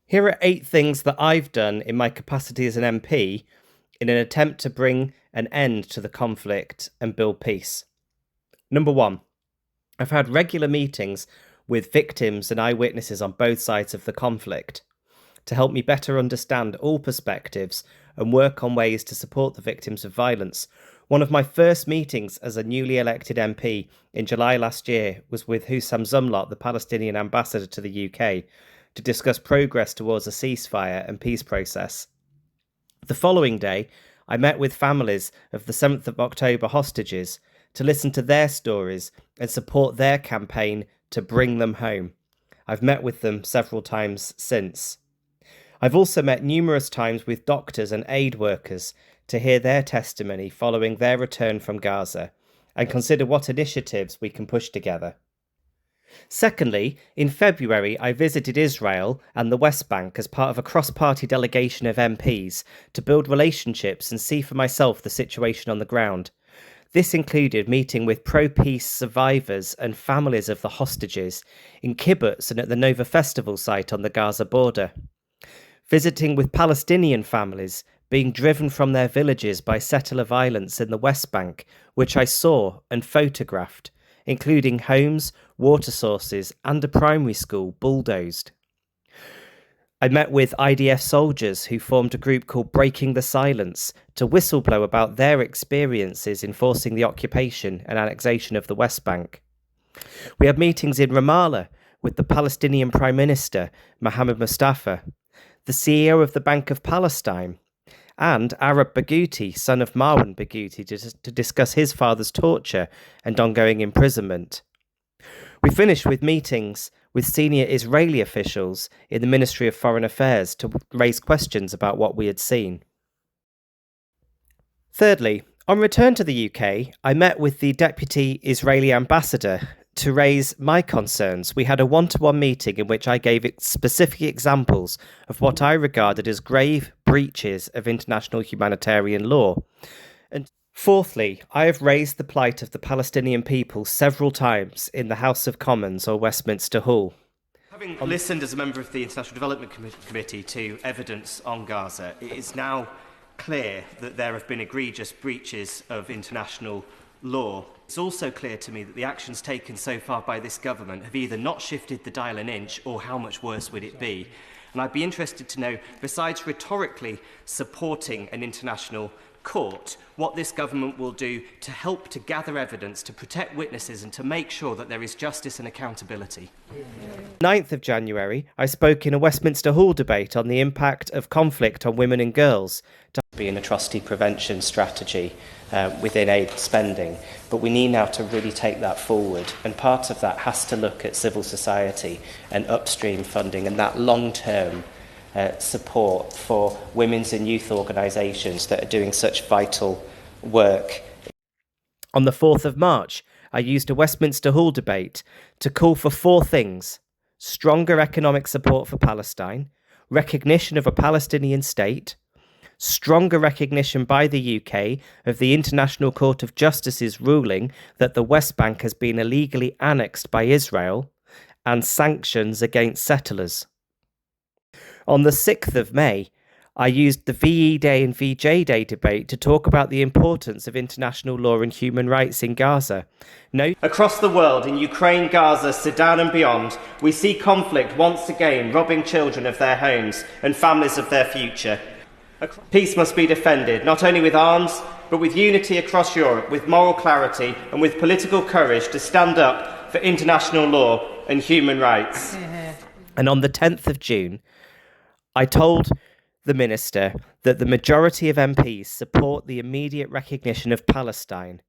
Here are 8 things that I've done in my capacity as an MP in an attempt to bring an end to the conflict and build peace. Number 1, I've had regular meetings with victims and eyewitnesses on both sides of the conflict to help me better understand all perspectives and work on ways to support the victims of violence. One of my first meetings as a newly elected MP in July last year was with Hussam Zumlot, the Palestinian ambassador to the UK, to discuss progress towards a ceasefire and peace process. The following day, I met with families of the 7th of October hostages to listen to their stories and support their campaign to bring them home. I've met with them several times since. I've also met numerous times with doctors and aid workers to hear their testimony following their return from Gaza and consider what initiatives we can push together. Secondly, in February, I visited Israel and the West Bank as part of a cross-party delegation of MPs to build relationships and see for myself the situation on the ground. This included meeting with pro-peace survivors and families of the hostages in kibbutz and at the Nova Festival site on the Gaza border. Visiting with Palestinian families being driven from their villages by settler violence in the West Bank, which I saw and photographed, including homes, water sources, and a primary school bulldozed. I met with IDF soldiers who formed a group called Breaking the Silence to whistleblow about their experiences enforcing the occupation and annexation of the West Bank. We had meetings in Ramallah with the Palestinian Prime Minister, Mohammed Mustafa, the CEO of the Bank of Palestine, and Arab Bagouti, son of Marwan Bagouti, to discuss his father's torture and ongoing imprisonment. We finished with meetings with senior Israeli officials in the Ministry of Foreign Affairs to raise questions about what we had seen. Thirdly, on return to the UK, I met with the Deputy Israeli Ambassador to raise my concerns. We had a one-to-one meeting in which I gave specific examples of what I regarded as grave breaches of international humanitarian law. And fourthly, I have raised the plight of the Palestinian people several times in the House of Commons or Westminster Hall. Having listened as a member of the International Development Committee to evidence on Gaza, it is now clear that there have been egregious breaches of international law. It's also clear to me that the actions taken so far by this government have either not shifted the dial an inch, or how much worse would it be? And I'd be interested to know, besides rhetorically supporting an international court, what this government will do to help to gather evidence, to protect witnesses, and to make sure that there is justice and accountability. 9th of January, I spoke in a Westminster Hall debate on the impact of conflict on women and girls to be an atrocity prevention strategy within aid spending. But we need now to really take that forward, and part of that has to look at civil society and upstream funding and that long-term support for women's and youth organisations that are doing such vital work. On the 4th of March, I used a Westminster Hall debate to call for 4 things: stronger economic support for Palestine, recognition of a Palestinian state, stronger recognition by the UK of the International Court of Justice's ruling that the West Bank has been illegally annexed by Israel, and sanctions against settlers. On the 6th of May, I used the VE Day and VJ Day debate to talk about the importance of international law and human rights in Gaza. Across the world, in Ukraine, Gaza, Sudan and beyond, we see conflict once again robbing children of their homes and families of their future. Peace must be defended, not only with arms, but with unity across Europe, with moral clarity and with political courage to stand up for international law and human rights. And on the 10th of June, I told the Minister that the majority of MPs support the immediate recognition of Palestine,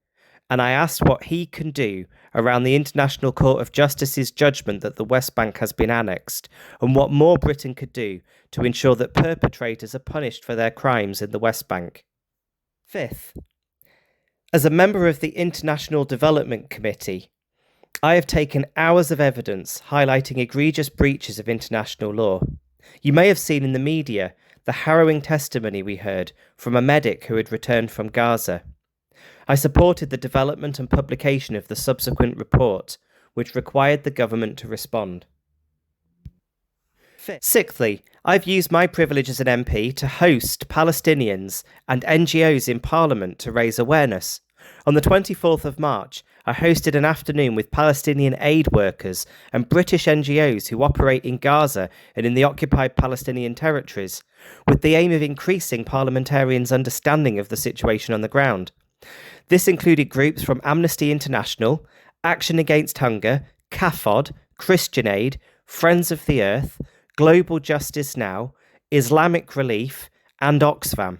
and I asked what he can do around the International Court of Justice's judgment that the West Bank has been annexed, and what more Britain could do to ensure that perpetrators are punished for their crimes in the West Bank. 5th, as a member of the International Development Committee, I have taken hours of evidence highlighting egregious breaches of international law. You may have seen in the media the harrowing testimony we heard from a medic who had returned from Gaza. I supported the development and publication of the subsequent report, which required the government to respond. Sixthly, I've used my privilege as an MP to host Palestinians and NGOs in Parliament to raise awareness. On the 24th of March, I hosted an afternoon with Palestinian aid workers and British NGOs who operate in Gaza and in the occupied Palestinian territories, with the aim of increasing parliamentarians' understanding of the situation on the ground. This included groups from Amnesty International, Action Against Hunger, CAFOD, Christian Aid, Friends of the Earth, Global Justice Now, Islamic Relief, and Oxfam.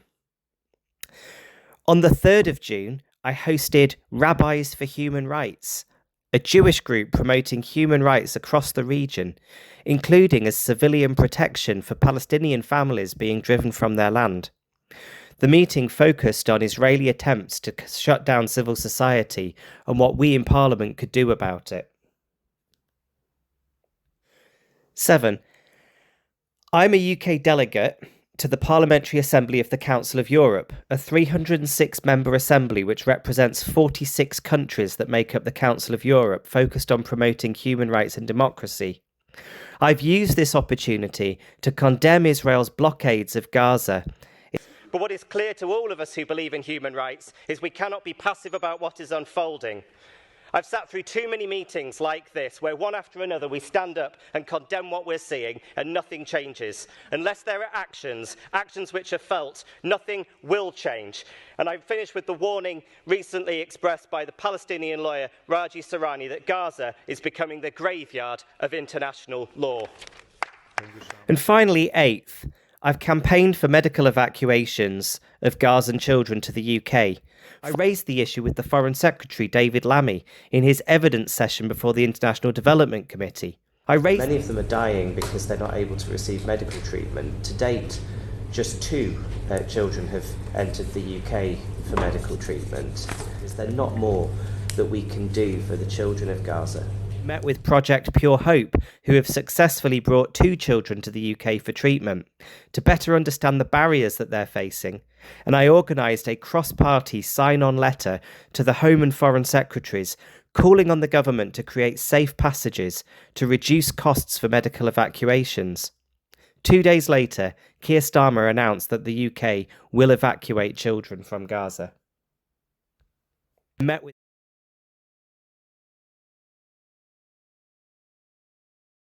On the 3rd of June, I hosted Rabbis for Human Rights, a Jewish group promoting human rights across the region, including as civilian protection for Palestinian families being driven from their land. The meeting focused on Israeli attempts to shut down civil society and what we in Parliament could do about it. 7. I'm a UK delegate to the Parliamentary Assembly of the Council of Europe, a 306-member assembly which represents 46 countries that make up the Council of Europe, focused on promoting human rights and democracy. I've used this opportunity to condemn Israel's blockades of Gaza. But what is clear to all of us who believe in human rights is we cannot be passive about what is unfolding. I've sat through too many meetings like this, where one after another we stand up and condemn what we're seeing and nothing changes. Unless there are actions which are felt, nothing will change. And I finish with the warning recently expressed by the Palestinian lawyer Raji Sarani that Gaza is becoming the graveyard of international law. And finally, 8th, I've campaigned for medical evacuations of Gazan children to the UK. I raised the issue with the Foreign Secretary, David Lammy, in his evidence session before the International Development Committee. Many of them are dying because they're not able to receive medical treatment. To date, just 2 children have entered the UK for medical treatment. Is there not more that we can do for the children of Gaza? Met with Project Pure Hope, who have successfully brought 2 children to the UK for treatment, to better understand the barriers that they're facing. And I organised a cross-party sign-on letter to the Home and Foreign Secretaries, calling on the government to create safe passages to reduce costs for medical evacuations. 2 days later, Keir Starmer announced that the UK will evacuate children from Gaza. Met with